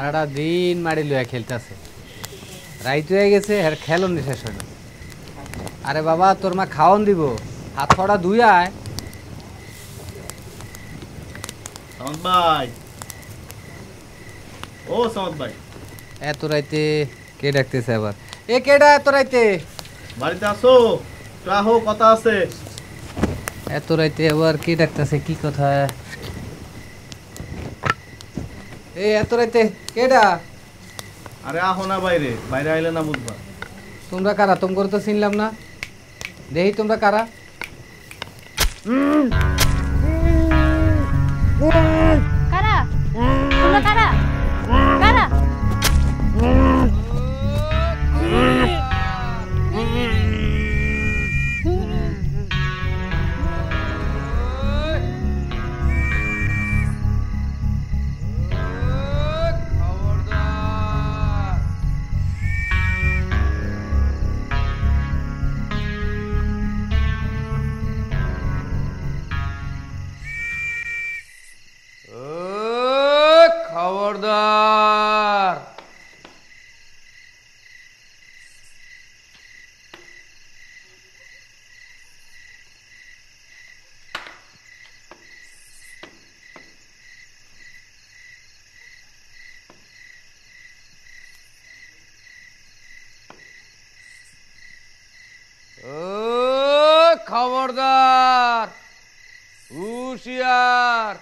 সারাটা দিন মারি লইয়া খেলতেছে, রাইত হয়ে গেছে আর খেলন শেষ হয় না। আরে বাবা তোর মা খাওয়ন দিব, হাত ছড়া ধুই আয়। সামন্ত ভাই, ও সামন্ত ভাই, এত রাইতে কে ডাকতেছে আবার? এ কেডা এত রাইতে? বাড়িতে আসো, রাহো, কথা আছে। এত রাইতে আবার কে ডাকতেছে, কি কথা? এ এত রাইতে কেডা? আরে আহো না বাইরে, বাইরে আইলে না বুঝবা। তোমরা কারা? তোমরা তো চিনলাম না, দেখি তোমরা কারা? কারা তোমরা? কারা কারা? খবরদার! খবরদার, হুশিয়ার!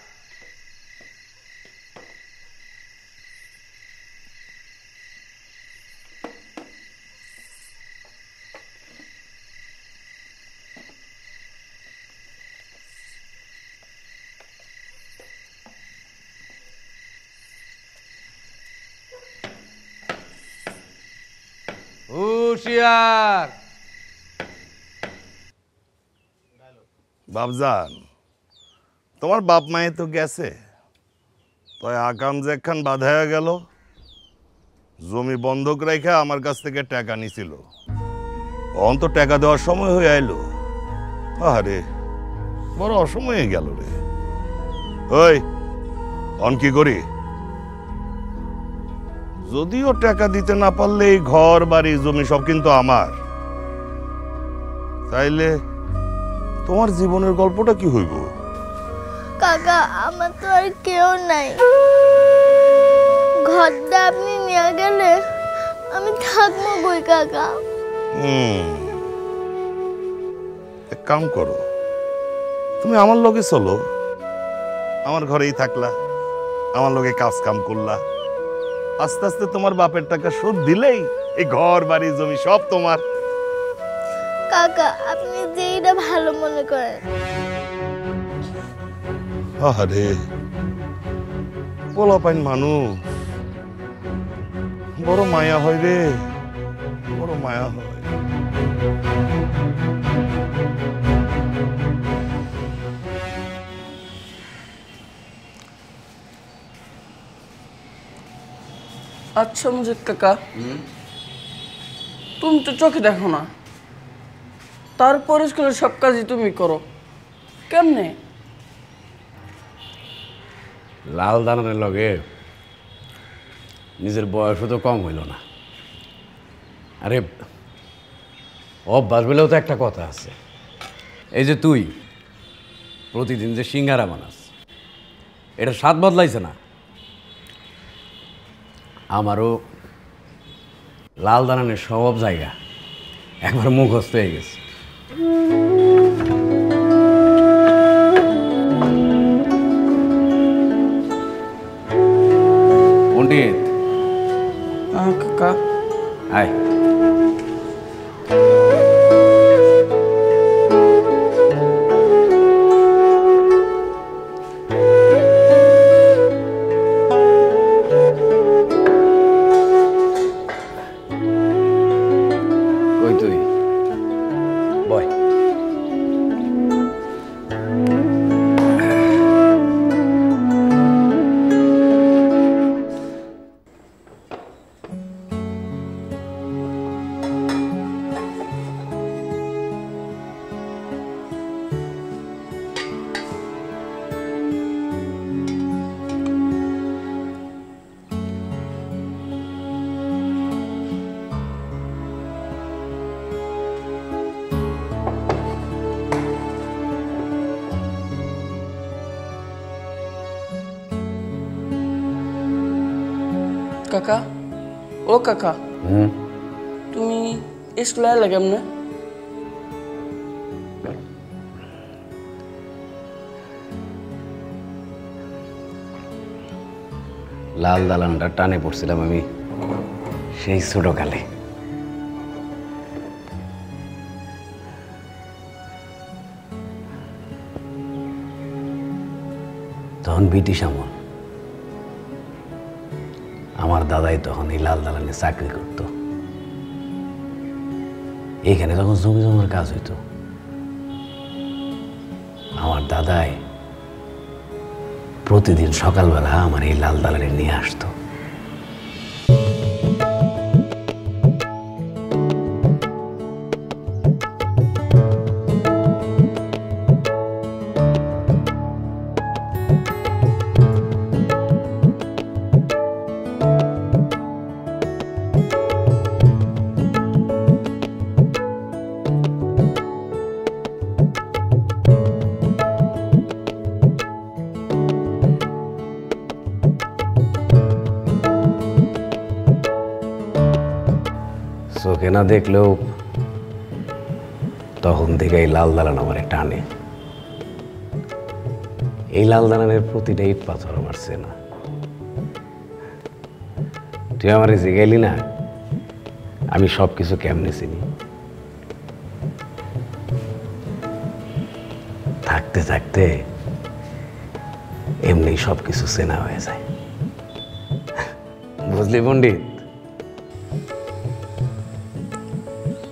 হুশিয়ার! বাপজান, তোমার বাপ মায়ে তো গেছে, তাই আকাম যেখান বাঁধায়া গেল, জমি বন্ধক রেখে আমার কাছ থেকে টাকা নিছিল। অন তো টাকা দেওয়ার সময় হয়ে আইলো। আরে বড় অসময়ে গেল রে। ওই অন কি করি? যদিও টাকা দিতে না পারলে এই ঘর বাড়ি জমি সব কিন্তু আমার, তাইলে তোমার জীবনের গল্পটা কি হইব? কাকা, আমার তো আর কেউ নাই। ঘরটা আপনি নিয়ে গেলে আমি থাকবো কই কাকা? এক কাম করো, তুমি আমার লগে চলো, আমার ঘরেই থাকলা, আমার লগে কাজ কাম করলা, আস্তে আস্তে তোমার বাপের টাকা শোধ দিলেই এই ঘর বাড়ি জমি সব তোমার। কাকা, আপনি যেইটা ভালো মনে করেন। আরে পোলাপাইন মানুষ, বড় মায়া হয় রে, বড় মায়া হয়। আচ্ছা মজিদ কাকা, তুমি তো চোখে দেখো না, তারপরে স্কুলের সব কাজই তুমি করো, কেমনে? লাল দানানের লগে নিজের বয়সও তো কম হইল না। আরে অভ্যাস বলেও তো একটা কথা আছে। এই যে তুই প্রতিদিন যে সিঙ্গারা বানাস, এটা স্বাদ বদলাইছে না? আমারও লাল দানানের সব জায়গা একবার মুখস্থ হয়ে গেছে। পণ্ডিত, কাকা আয়। কই তুই? বয়। কাকা ও কাকা তুমি স্কুলে এলে কেমনে? লাল দালানটা টানে পড়ছিলাম আমি সেই ছোটকালে। তখন ব্রিটিশ আমল, আমার দাদাই তখন এই লাল দালানে চাকরি করত। এইখানে যখন জমি জমার কাজ হইতো, আমার দাদাই প্রতিদিন সকালবেলা আমার এই লাল দালানে নিয়ে আসতো। চোখে না দেখলেও তখন থেকে এই লাল দালান আমার টানে। এই লাল দালানের প্রতিটা ইট পাথর আমার চেনা। তুই আমার জিগাইলি না আমি সব কিছু কেমনে চিনি। থাকতে থাকতে এমনি সব কিছু চেনা হয়ে যায়, বুঝলি পণ্ডিত?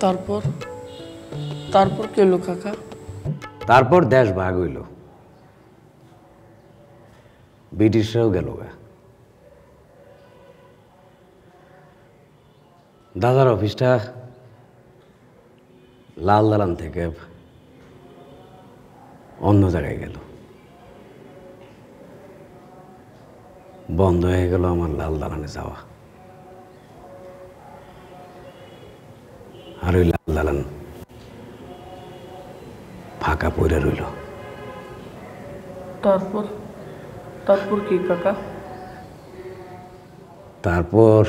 তারপর তারপর কি হলো কাকা? তারপর দেশ ভাগ হইল, ব্রিটিশরাও গেল গা। দাদার অফিসটা লাল দালান থেকে অন্য জায়গায় গেল, বন্ধ হয়ে গেল আমার লাল দালানে যাওয়া। আর ওই লাল দালান ফাঁকা পড়ে রইল। তারপর তারপর কি কাকা? তারপর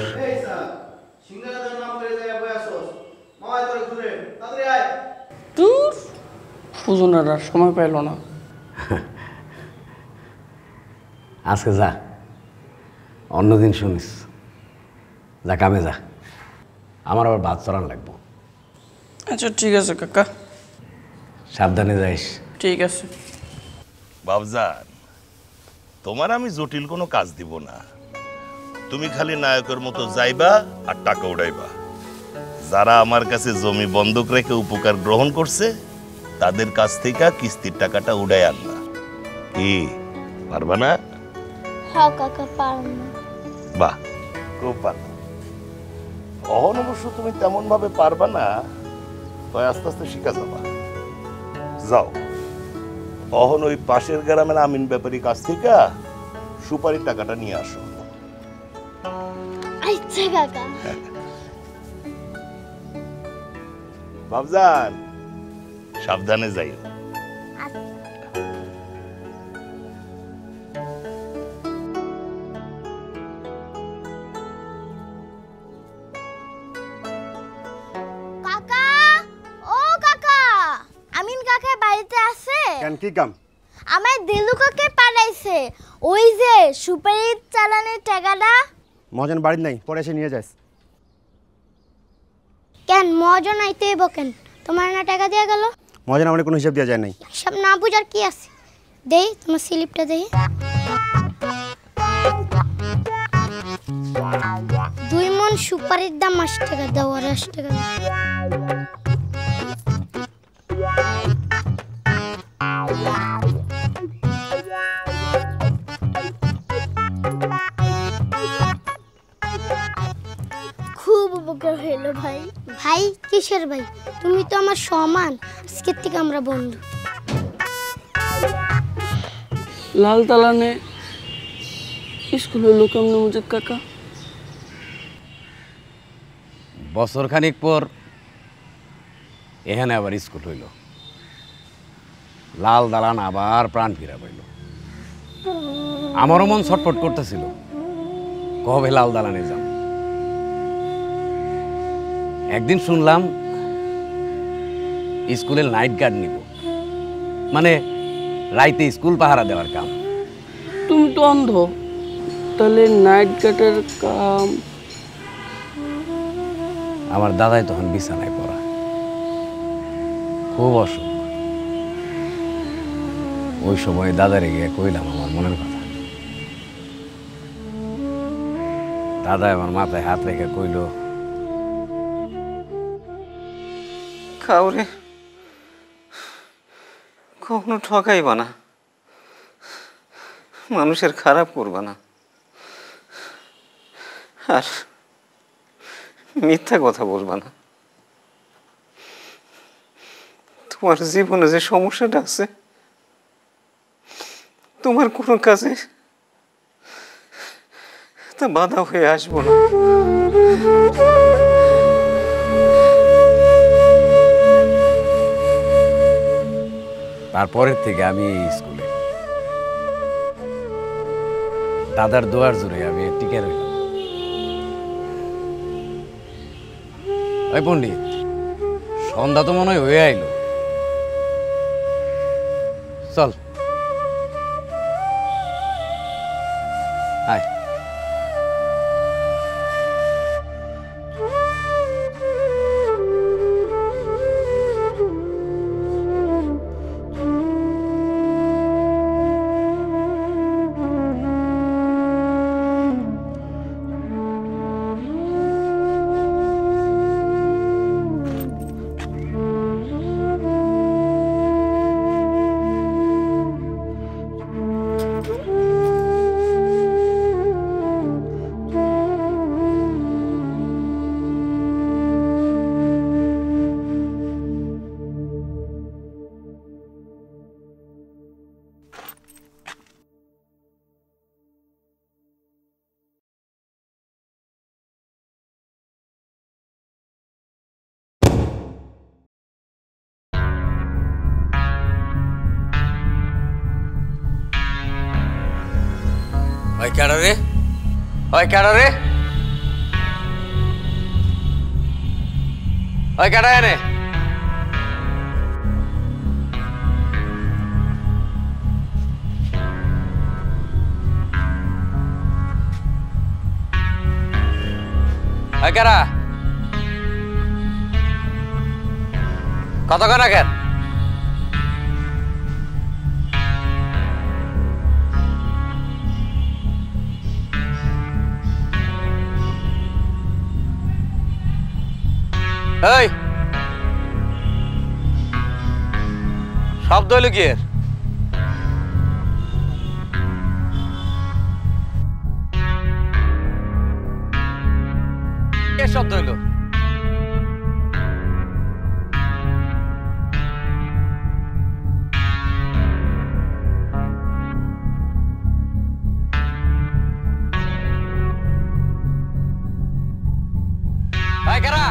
দূর পুজনের আর সময় পাইল না। আজকে যা, অন্যদিন শুনিস। যা কামে যা, আমার আবার ভাত চড়ান লাগবো। আচ্ছা ঠিক আছে কাকা, সাবধানে যাইস। ঠিক আছে। বাবজান, তোমার আমি জটিল কোনো কাজ দিব না। তুমি খালি নায়কের মতো যাইবা আর টাকা উড়াইবা। যারা আমার কাছে জমি বন্ধক রেখে উপকার গ্রহণ করছে তাদের কাছ থেকে কিস্তির টাকাটা উড়াই আনবা। কি পারবা না? হ্যাঁ কাকা, পারবো। বাহ, খুব ভালো। অহন অবশ্য তুমি তেমন ভাবে পারবা না, তাই আস্তে আস্তে শিখা যাবা। যাও, অহন ওই পাশের গ্রামের আমিন ব্যাপারীর কাছ থেকে সুপারির টাকাটা নিয়ে আসো। আচ্ছা কাকা। বাবজান, সাবধানে যাইও। কাকা, ও কাকা, আমিন কাকা বাড়িতে আছে? কেন, কি কাম? আমার দিলু কাকে পাঠাইছে ওই যে সুপারির চালানের টাকাটা। মহাজন বাড়ির নাই, পরে এসে নিয়ে যাস। কেন মহাজন আইতেই বকেন? তোমার না টাকা দেয়া গেল? মহাজন আমার কোনো হিসাব দেওয়া যায় নাই। সব না বুঝার কি আছে? দেই তোমার স্লিপটা দেই। 2 মণ সুপারির দাম 8 টাকা, দাও আর 8 টাকা। খুব উপকার হলো ভাই। ভাই কিসের ভাই? তুমি তো আমার সমান, আজকের থেকে আমরা বন্ধু। লাল দালানে স্কুল হলো কেমন মজিদ কাকা? বছর খানিক পর এখানে আবার স্কুল হইল। লাল দালান আবার প্রাণ ফিরা পাইল। আমারও মন ছটফট করতেছিল, কবে লাল দালানে যাম। একদিন শুনলাম স্কুলের নাইট গার্ড নিব, মানে রাইতে স্কুল পাহারা দেওয়ার কাম। তুমি তো অন্ধ, তাহলে নাইট গার্ডের কাম? আমার দাদাই তখন বিছানায় পড়া, খুব অসুখ। ওই সময় দাদারে গিয়ে কইলাম আমার মনের কথা। দাদা আমার মাথায় হাত রেখে কইল, কাউরে কখনো ঠকাইবা না, মানুষের খারাপ করবা না, আর মিথ্যা কথা বলবা না। তোমার জীবনে যে সমস্যাটা আছে, তোমার কোনো কাজে তা বাধা হয়ে আসবো না। তারপরের থেকে আমি এই স্কুলে দাদার দোয়ার জোরে আমি টিকে রইলাম। ওই পণ্ডিত, সন্ধ্যা তো মনে হয় হয়ে আইলো, চল আয়। ওই কেডা রে? ওই কেডা রে? ওই কেডা এনে? ওই কেডা? কত কেনা কেন? এই শব্দ হইল কি এর? কে শব্দ হইল? এই কারা?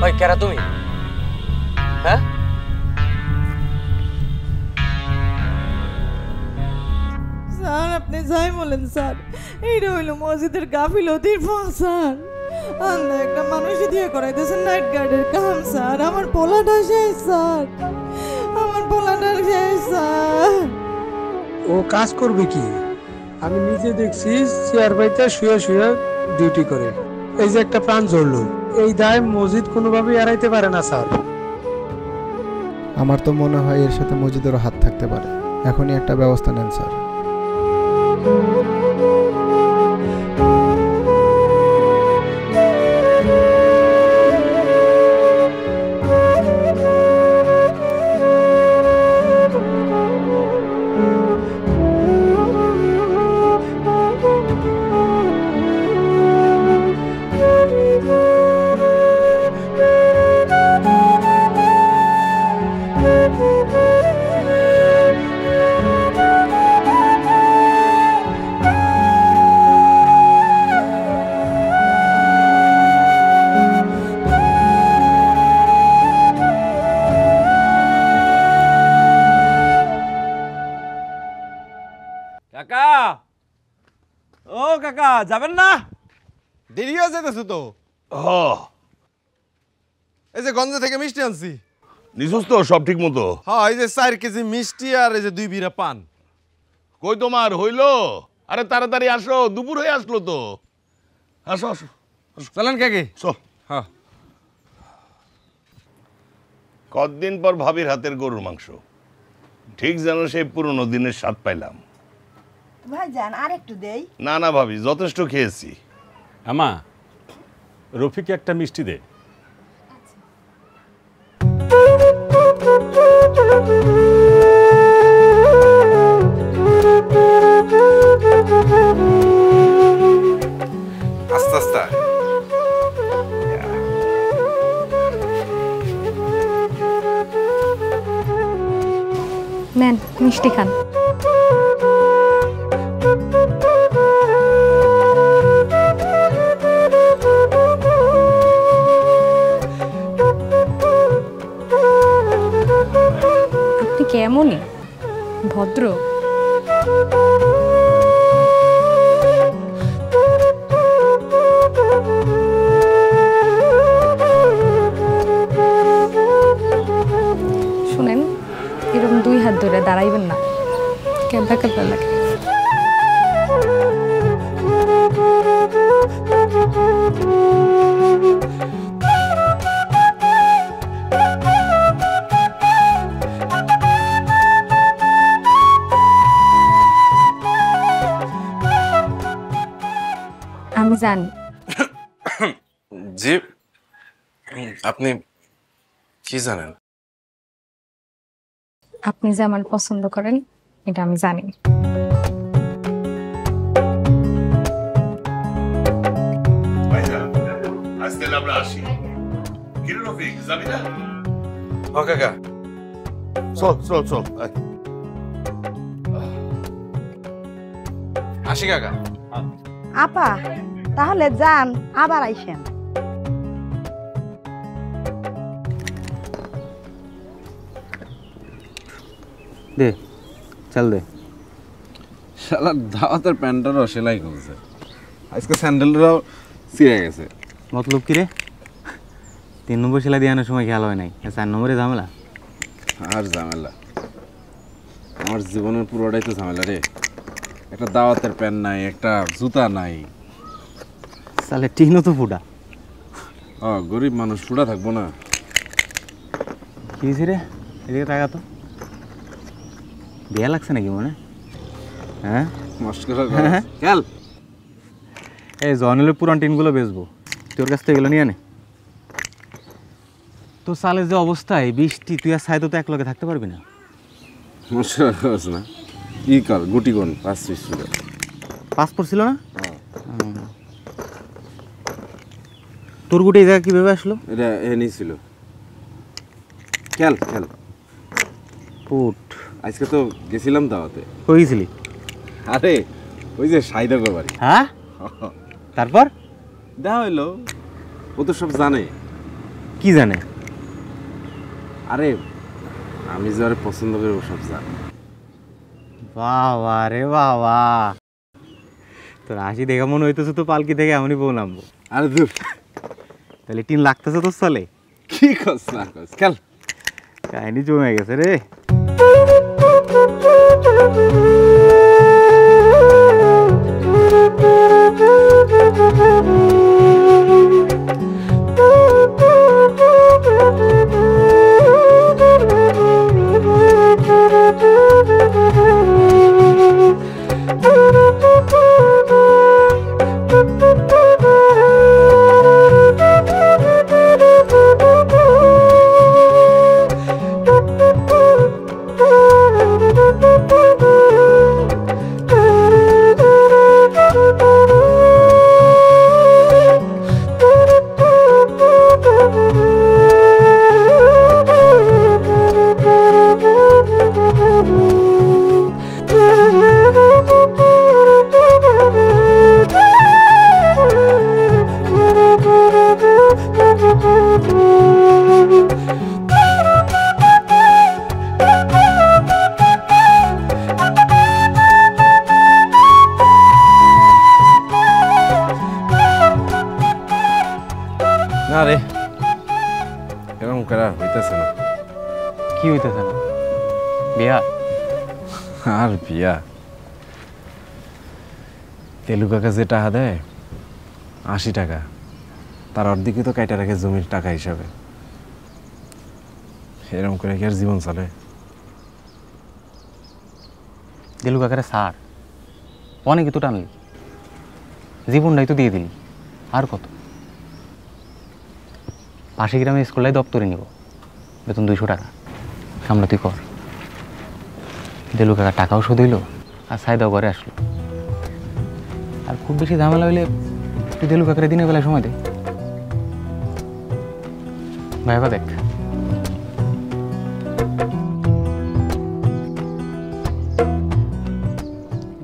ওই কেরা তুমি? হ্যাঁ, স্যার আপনি যাই বলেন স্যার, এইটা হইল মসজিদের গাফিলতির ফাঁসান। আন্দা একটা মানুষই দিয়ে করাইতেছেন নাইট গার্ডের কাম স্যার। আমার পোলাটা শেষ স্যার, আমার পোলাটা শেষ স্যার। ও কাজ করবে কি? আমি নিজে দেখছি চেয়ার বাইতে শুয়ে শুয়ে ডিউটি করে, এই যে একটা প্রাণ ঝরলো, এই দায় মসজিদ কোনোভাবেই এড়াইতে পারে না স্যার। আমার তো মনে হয় এর সাথে মসজিদেরও হাত থাকতে পারে। এখনই একটা ব্যবস্থা নেন স্যার। ও কাকা যাবেন না? দেরি হয়ে যেতেছে তো। এই যে গঞ্জ থেকে মিষ্টি আনছি। নিছুস তো সব ঠিক মতো? হ্যাঁ, এই যে 4 কেজি মিষ্টি আর এই যে 2 বিড়া পান। কই তোমার হইলো? আরে তাড়াতাড়ি আসো, দুপুর হয়ে আসলো তো। আসো আসো চলেন কাকি। চল। হ্যাঁ। কতদিন পর ভাবির হাতের গরুর মাংস, ঠিক যেন সেই পুরনো দিনের স্বাদ পাইলাম। ভাইজান আর একটু দেই। না না ভাবি, যথেষ্ট খেয়েছি। আমা, রফিকে একটা মিষ্টি দে। আস্তে আস্তে। নেন মিষ্টি খান। আপনি কেমনই ভদ্র। শুনেন, এরকম 2 হাত ধরে দাঁড়াইবেন না, কেমন কেমন লাগে। আমি জানি জি, আপনি কি জানেন? আপনি যে আমার পছন্দ করেন এটা আমি জানি। আমরা আসি। কি রে রফিক, যাবি না? ও কাকা, চল চল চল। আসি কাকা। আপা তাহলে যান, আবার আইসেন। দে চল দে। শালা দাওয়াতের প্যান্টটারও সেলাই করছে, আজকে স্যান্ডেলটাও ছিঁড়ে গেছে। মতলব কি রে? 3 নম্বর সেলাই দিয়ে আনার সময় খেয়াল হয় নাই, 4 নম্বরে ঝামেলা। আর ঝামেলা, আমার জীবনের পুরোটাই তো ঝামেলা রে। একটা দাওয়াতের প্যান্ট নাই, একটা জুতা নাই। তাহলে টিনও তো ফুটা। গরিব মানুষ, ফুটা থাকবো না? কি হয়েছে রে? এদিকে টাকা তো বিয়া লাগছে নাকি মনে? হ্যাঁ খেল। এই জয়নুলের পুরান টিনগুলো বেচবো, তোর কাছ থেকে এগুলো নিয়ে নে। তো সালের যে অবস্থা, এই বৃষ্টি, তুই আর সাইদো তো এক লগে থাকতে পারবি না। না ই কর, গুটি কোন 5 ছিল। 5 পড়ছিল না? তোর গুটি এই জায়গা কিভাবে আসলো? এটা এনে ছিল। খেল খেল ফুট। আজকে তো গেছিলাম দাওয়াতে। কই গেছিলি? আরে ওই যে সাইদা বাড়ি। হ্যাঁ, তারপর দেখা হইলো। ও তো সব জানে। কি জানে? আরে আমি যারে পছন্দ করি ও সব জানে। বাবা রে বাবা, তোর হাসি দেখে মনে হইতেছে তো পালকি থেকে এমনই বউ নামবো। আরে দূর, তাহলে টিন লাগতেছে তোর চলে? কি কস না কস, খেল। কাহিনী জমে গেছে রে। রে এরকম করা হইতেছে না। কি হইতেছে না? বিয়া? আর বিয়া? তেলু কাকা যে টাকা দেয় 80 টাকা, তার অর্ধেকই তো কাইটা রাখে জমির টাকা হিসাবে। এরকম করে কি আর জীবন চলে? তেলু কাকারে সার অনেকে তো টানলি, জীবনটাই তো দিয়ে দিলি, আর কত? পাশে গ্রামে স্কুলটাই দপ্তরে নিব, বেতন 200 টাকা, সামনে তুই কর। দেলু কাকা টাকাও শোধ হইল আর সাইদাও ঘরে আসলো। আর খুব বেশি ঝামেলা হইলে তুই দেলু কাকারে দিনের বেলায় সময় দে। ভাইবা দেখ,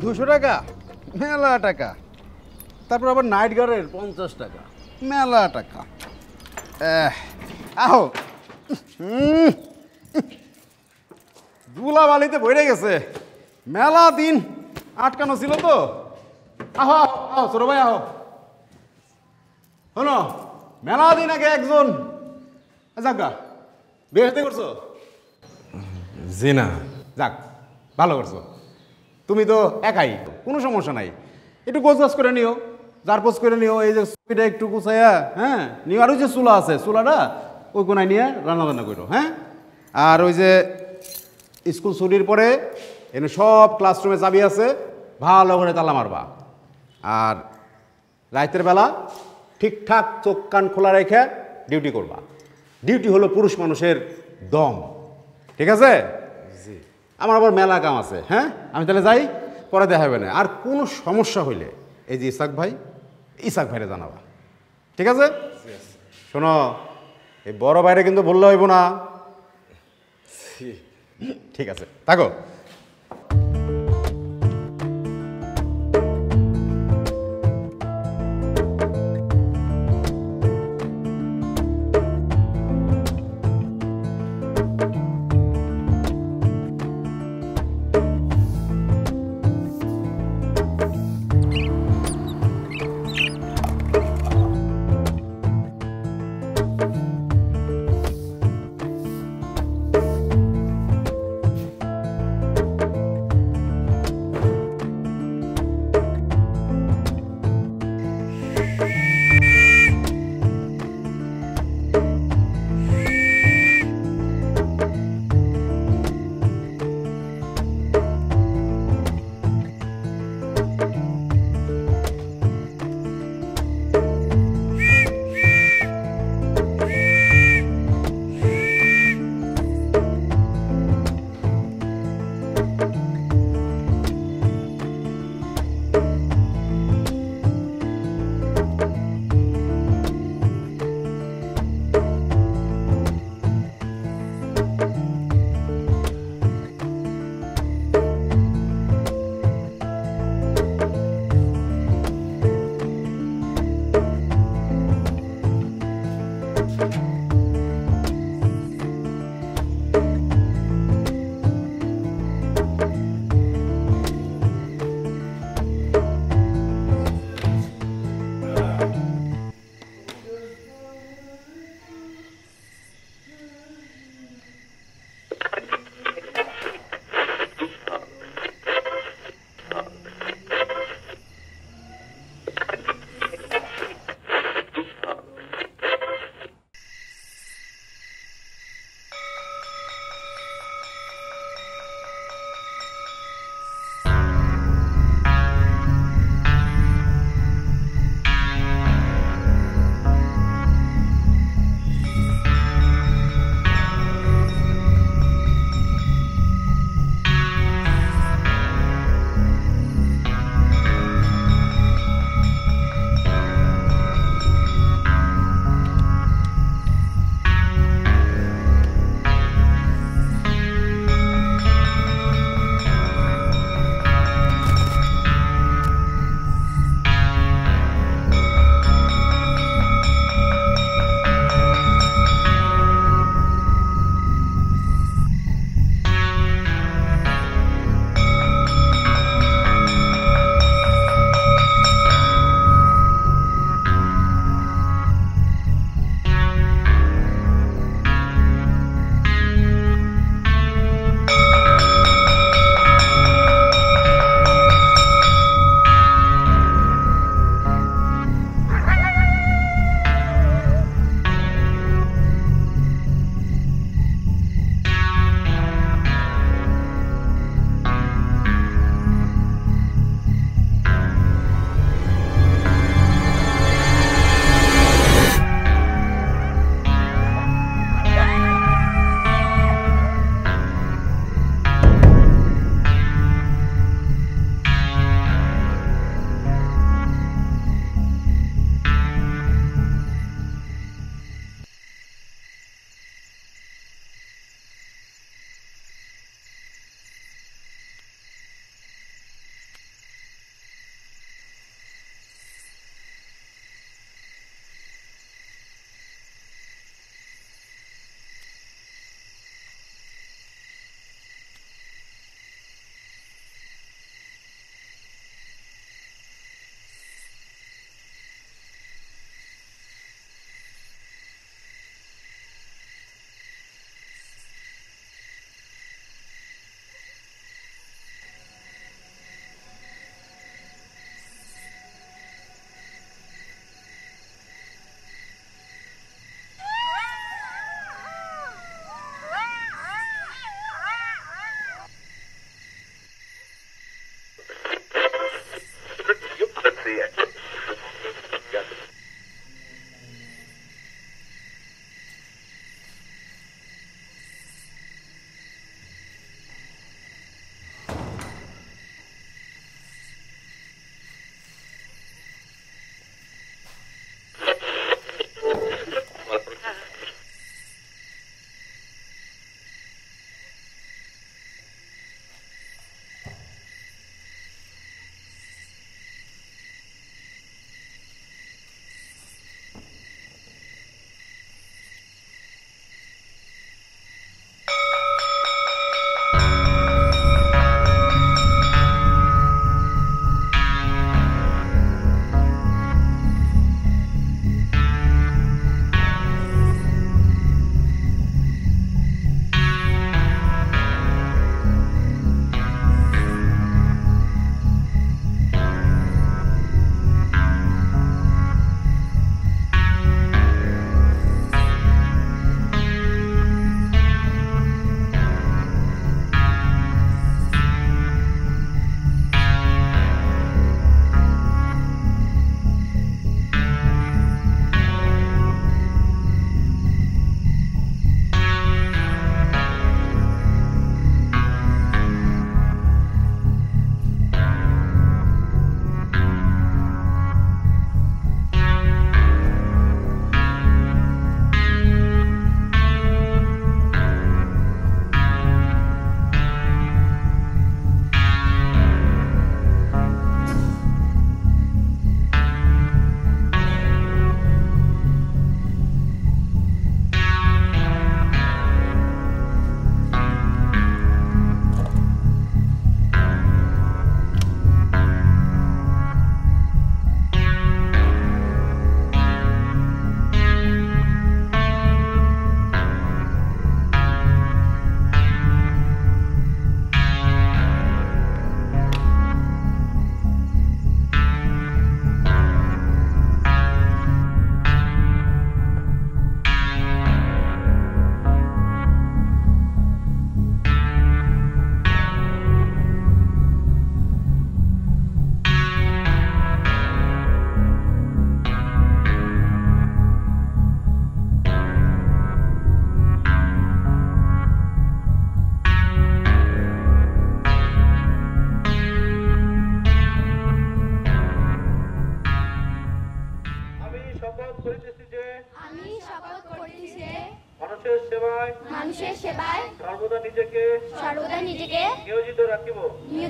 200 টাকা মেলা টাকা, তারপর আবার নাইট গার্ডের 50 টাকা, মেলা টাকা। আহো, ধুলাবালিতে ভরে গেছে, মেলা দিন আটকানো ছিল তো। আহো আহো ছোট ভাই আহো। শোনো, মেলা দিন আগে একজন যাক বিয়ে হতে করছো? জি না। যাক, ভালো করছো। তুমি তো একাই, কোনো সমস্যা নাই। একটু গোছগাছ করে নিও, জারপোজ করে নিও, এই যে ছবিটা একটু গুছাইয়া, হ্যাঁ নিও। আর ওই যে চুলা আছে, চুলাটা ওই কোনায় নিয়ে রান্না বান্না করো, হ্যাঁ। আর ওই যে স্কুল ছুটির পরে এনে সব ক্লাসরুমে চাবি আছে, ভালো করে তালা মারবা। আর রাতের বেলা ঠিকঠাক চোখ কান খোলা রেখে ডিউটি করবা। ডিউটি হলো পুরুষ মানুষের দম, ঠিক আছে? আমার আবার মেলা কাম আছে, হ্যাঁ আমি তাহলে যাই, পরে দেখা হবে না। আর কোনো সমস্যা হইলে এই যে ইসাক ভাইরে জানাবা, ঠিক আছে? শোনো, এই বড় ভাইরে কিন্তু বললে হইব না। ঠিক আছে, থাকো।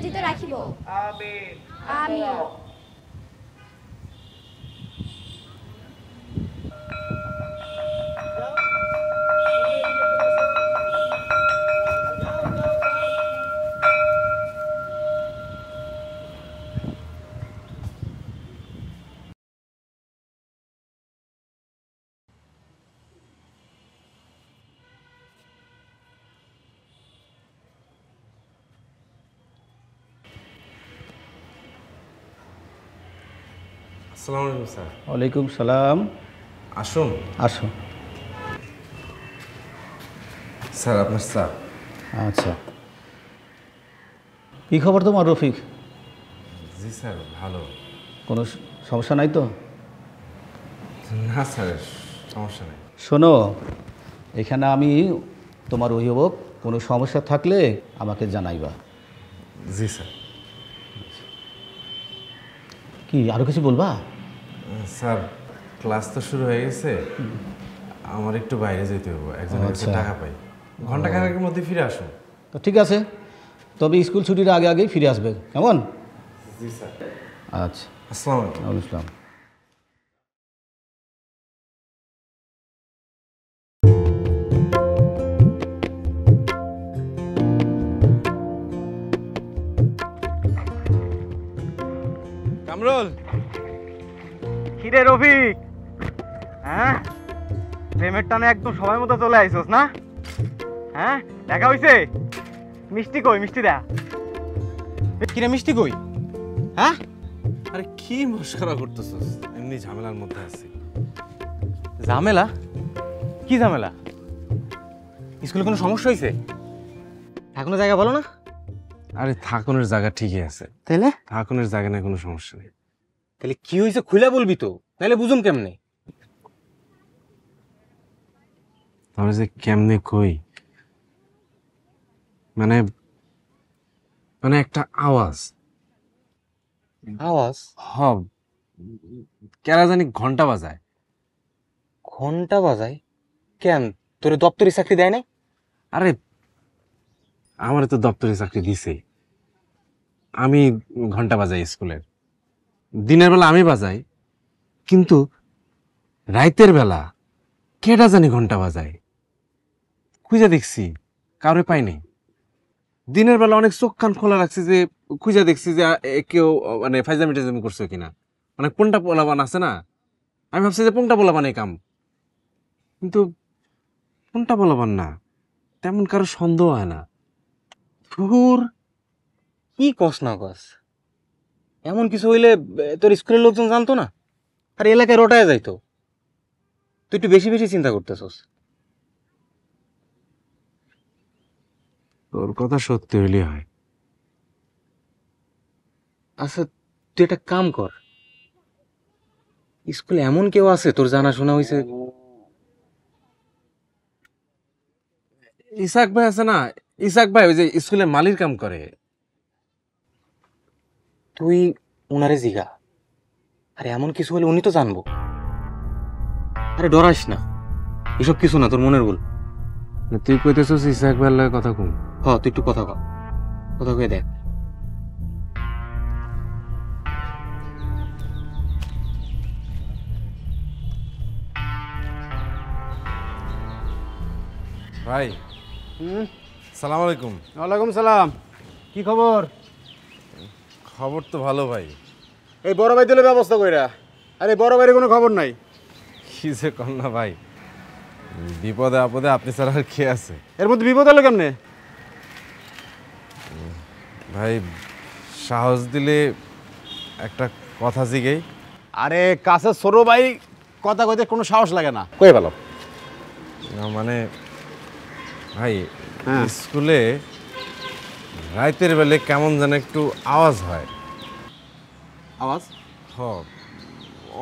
নিয়োজিত রাখিব। আমিন আমিন। আসসালামু আলাইকুম স্যার। ওয়ালাইকুম সালাম। আসুন। আসো। স্যার আপনার স্যার। আচ্ছা, কী খবর তোমার রফিক? জি স্যার ভালো। কোনো সমস্যা নাই তো? না স্যার সমস্যা নেই। শোনো, এখানে আমি তোমার অভিভাবক, কোনো সমস্যা থাকলে আমাকে জানাইবা। জি স্যার। কি আরও কিছু বলবা? স্যার ক্লাস তো শুরু হয়ে গেছে, আমার একটু বাইরে যেতে হবে, একজনের কাছে টাকা পাই, ঘন্টাখানেকের মধ্যে ফিরে আসুন। তো ঠিক আছে, তবে স্কুল ছুটির আগে আগেই ফিরে আসবে, কেমন? জি স্যার। আচ্ছা, আসসালামু আলাইকুম। ওয়ালাইকুম আসসালাম। কামরুল, কিরে রফিক, হ্যাঁ প্রেমের টানে একদম সময় মতো চলে আইসোস না? হ্যাঁ দেখা হইছে? মিষ্টি কই? মিষ্টি দেয়া। কিরে মিষ্টি কই? হ্যাঁ আরে কি মশকরা করতেছস? এমনি ঝামেলার মধ্যে আছি। ঝামেলা? কি ঝামেলা? স্কুলে কোনো সমস্যা হয়েছে? এখনো জায়গা বলো না? আরে থাকুনের জায়গা ঠিকই আছে। তাহলে থাকুনের জায়গা নিয়ে কোনো সমস্যা নেই। তাহলে কি হয়েছে খুলে বলবি তো, তাহলে বুঝুম কেমনে? তাহলে যে কেমনে কই, মানে মানে একটা আওয়াজ আওয়াজ কেরা জানি ঘন্টা বাজায়। ঘন্টা বাজায়? কেন, তোরে দপ্তরি চাকরি দেয় নাই? আরে আমার তো দপ্তরি চাকরি দিছে, আমি ঘন্টা বাজাই স্কুলের। দিনের বেলা আমি বাজাই, কিন্তু রাইতের বেলা কেটা জানি ঘন্টা বাজায়। খুঁজে দেখছি, কারো পাইনি। দিনের বেলা অনেক চোখ কান খোলা রাখছি, যে খুঁজে দেখছি যে কেউ মানে ফাইজামি টাইজামি করছে কিনা। মানে কোনটা পোলাবান আছে না, আমি ভাবছি যে কোনটা পোলাবান এই কাম, কিন্তু কোনটা পোলাবান না, তেমন কারো সন্দেহ হয় না। ধুর, কি কস না কস, এমন কিছু হইলে তোর স্কুলের লোকজন জানতো না, আর এলাকায় রটায় যাইতো। তুই একটু বেশি বেশি চিন্তা করতেছস। তোর কথা সত্যি হইলে হয়। আচ্ছা তুই একটা কাম কর, স্কুলে এমন কেউ আছে তোর জানাশোনা হয়েছে? ইসাক ভাই আছে না, ইসাক ভাই ওই যে স্কুলের মালির কাম করে। তুই ওনারে জিগা, আরে এমন কিছু হলে উনি তো জানবো। আরে ডরাস না, এসব কিছু না, তোর মনের ভুল। তুই কইতেছিস ইসাক ভাইয়ের লগে কথা কম? তুই একটু কথা কয়ে দেখ। ভাই সালাম আলাইকুম। ওয়ালাইকুম সালাম। কি খবর? খবর তো ভালো ভাই। এই বড় ভাই দিলে ব্যবস্থা কইরা। আরে বড় ভাইয়ের কোনো খবর নাই। কি যে কর না ভাই, বিপদে আপদে আপনি ছাড়া আর কে আছে? এর মধ্যে বিপদ হলো কেমনে? ভাই সাহস দিলে একটা কথা জিগেই। আরে কাছে ছোট ভাই, কথা কইতে কোনো সাহস লাগে না, কই ভালো। মানে ভাই স্কুলে রাতের বেলে কেমন যেন একটু আওয়াজ হয়। আওয়াজ?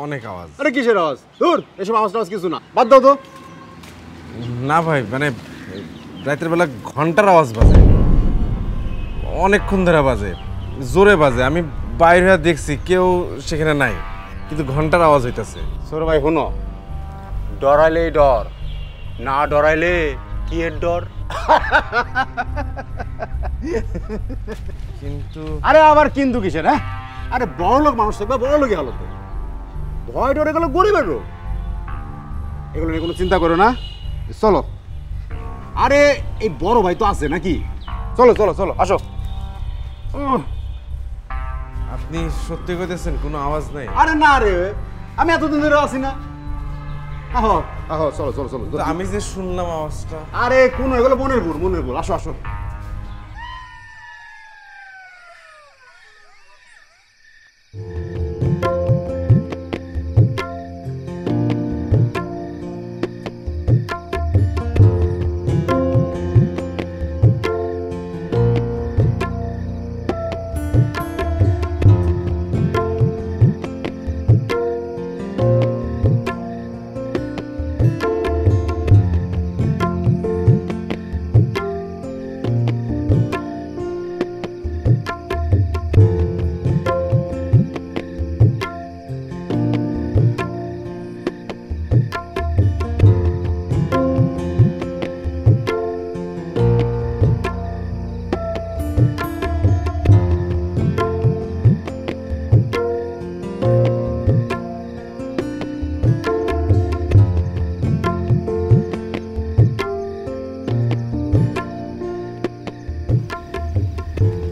অনেক আওয়াজ। আরে কিসের আওয়াজ? দূর, এসব আওয়াজ টাওয়াজ কিছু না, বাদ দাও তো। না ভাই, মানে রাতের বেলা ঘন্টার আওয়াজ বাজে, অনেকক্ষণ ধরে বাজে, জোরে বাজে। আমি বাইরে হয়ে দেখছি কেউ সেখানে নাই, কিন্তু ঘন্টার আওয়াজ হইতেছে। ছোট ভাই শুনো, ডরাইলেই ডর, না ডরাইলে কি এর ডর? কিন্তু আরে আবার কিন্তু কিসের? হ্যাঁ, আরে বড় লোক মানুষ থাকবে, বড় লোকই হলো তো। ভয় ডরে গেল গরিবের রোগ, এগুলো নিয়ে কোনো চিন্তা করো না। চলো, আরে এই বড় ভাই তো আছে নাকি? চলো চলো চলো, আসো। আপনি সত্যি কইতেছেন? কোনো আওয়াজ নাই? আরে না রে, আমি এতদিন ধরে আছি না। আহো আহো, চলো চলো চলো। আমি যে শুনলাম আওয়াজটা। আরে কোন এগুলো মনের ভুল, মনের ভুল। আসো আসো।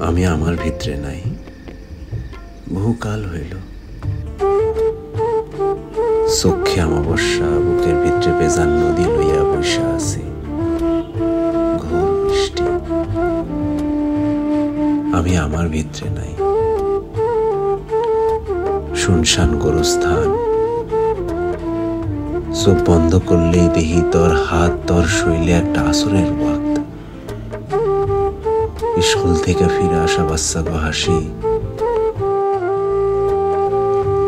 আমি আমার ভিতরে নাই, বহুকাল হইল। চক্ষে অমাবস্যা, বুকের ভিতরে বেজান নদী লইয়া বৈশা আছি। ঘোর বৃষ্টি, আমি আমার ভিতরে নাই। শুনশান গোরস্থান, চোখ বন্ধ করলেই দেখি তোর হাত, তোর শৈলে একটা আসরের ওয়াক্ত। স্কুল থেকে ফিরে আসা বাচ্চা গো হাসি,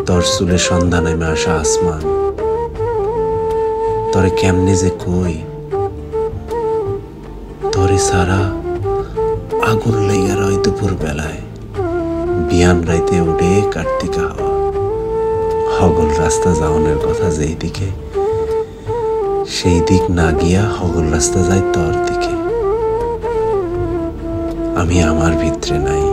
তোর চুলে সন্ধ্যা নেমে আসা আসমান। তরে কেমনে যে কই, তরে সারা আগুন লাইয়া রয় দুপুর বেলায়। বিয়ান রাইতে উঠে কার্তিকা হাওয়া, হগল রাস্তা যাওয়ানোর কথা যেই দিকে, সেই দিক না গিয়া হগল রাস্তা যায় তোর দিকে। আমি আমার ভিতরে নাই।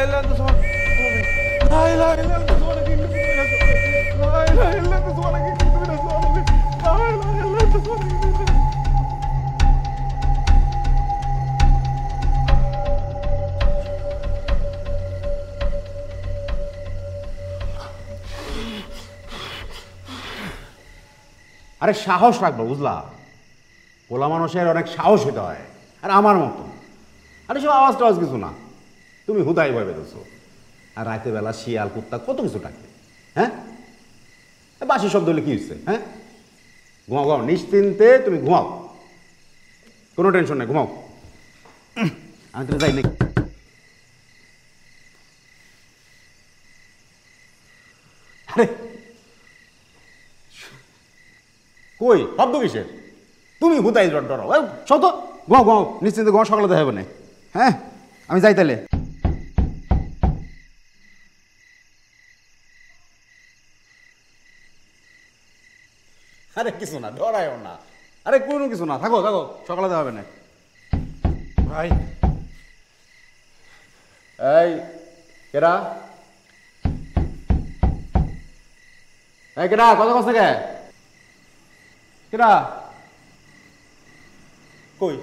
ইল্লাল্লাহ আনতা সুবহানাকা লা ইলাহা ইল্লা আনতা সুবহানাকা ইন্নী কুনতু মিনাজ জালিমিন লা ইলাহা ইল্লা আনতা সুবহানাকা ইন্নী কুনতু মিনাজ জালিমিন লা ইলাহা ইল্লা আনতা সুবহানাকা। আরে সাহস রাখবো বুঝলা, পোলা মানুষের অনেক সাহস হতে হয়, আর আমার মতো। আরে সব আওয়াজ টাওয়াজ কিছু না, তুমি হুদাই ভয় পেতেছো। আর রাতে বেলা শিয়াল কুত্তা কত কিছু ডাকে, হ্যাঁ? বাসি শব্দ হলে কি হচ্ছে? হ্যাঁ, ঘুমাও ঘুমাও, নিশ্চিন্তে তুমি ঘুমাও, কোনো টেনশন নেই, ঘুমাও। আমি তো যাই নাকি? আরে কই শব্দ কিসের? তুমি হুদাই ডরো, শত ঘুমাও ঘুমাও, নিশ্চিন্তে ঘুমাও, সকালে দেখা হবে না। হ্যাঁ, আমি যাই তাহলে। আরে কিছু না, ডরায়ও না, আরে কোনো কিছু না, থাকো থাকো, সকালে দেখা হবে না। ভাই এই কেডা? এই কেডা, কথা কস কে? কেডা কই?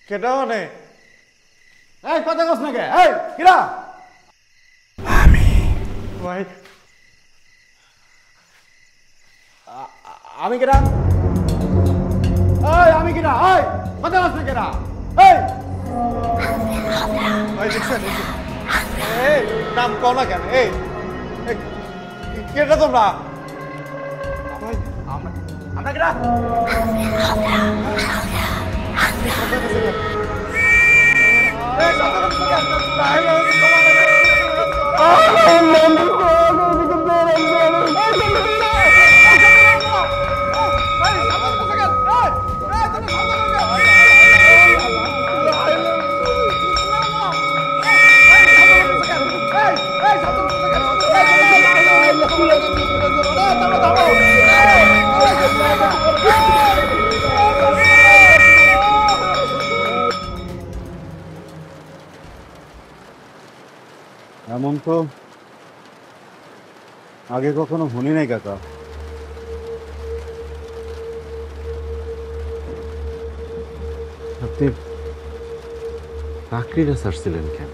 কেডা মানে? এই কথা কস না কে? এই কেডা? ভাই আমি কেডা? এই আমি কেডা? এই কথা কস না কেডা? এই ভাই দেখছেন এই নাম কও না কেন? এই কেডা তোমরা? ভাই আমরা কেডা? এমন তো আগে কখনো শুনি নাই কাকা। আপনি চাকরিটা ছাড়ছিলেন কেন?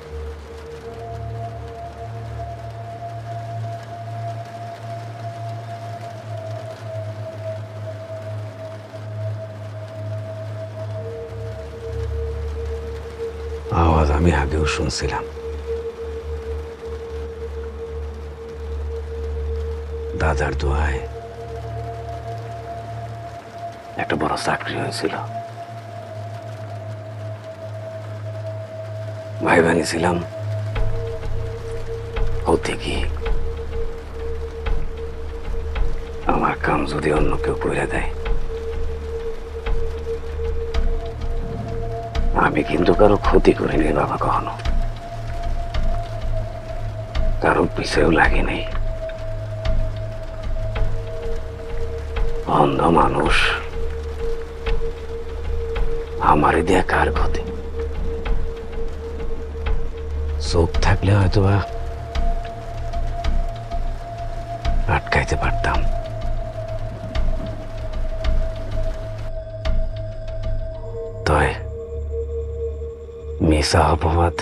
আওয়াজ আমি আগেও শুনছিলাম, দাদার দোয়ায় একটা বড় চাকরি হয়েছিল। ভাই বানিয়েছিলাম হতে কি আমার কাম যদি অন্য কেউ করে দেয়, আমি কিন্তু কারো ক্ষতি করিনি বাবা, কখনো কারো পিছেও লাগি নাই। অন্ধ মানুষ, আমারে দিয়ে কার ক্ষতি? চোখ থাকলে হয়তো বা আটকাইতে পারতাম। তয় মিশা অপবাদ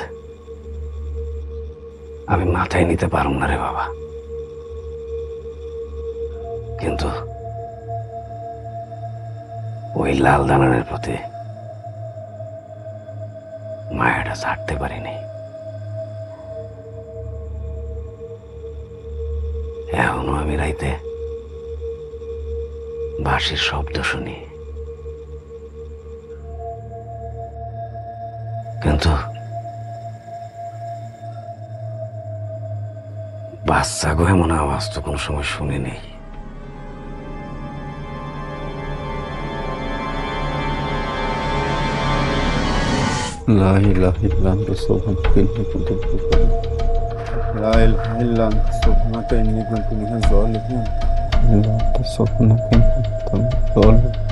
আমি মাথায় নিতে পারব না রে বাবা। কিন্তু ওই লাল দানানের প্রতি মায়াটা ছাড়তে পারিনি। এখনো আমি রাইতে বাঁশির শব্দ শুনি, কিন্তু বাচ্চা গো এমন আওয়াজ তো কোনো সময় শুনি নেই। لا إله إلا أنت سبحانك إني كنت من الظالمين. لا إله إلا أنت سبحانك إني كنت من الظالمين. لا إله إلا أنت سبحانك إني كنت من الظالمين.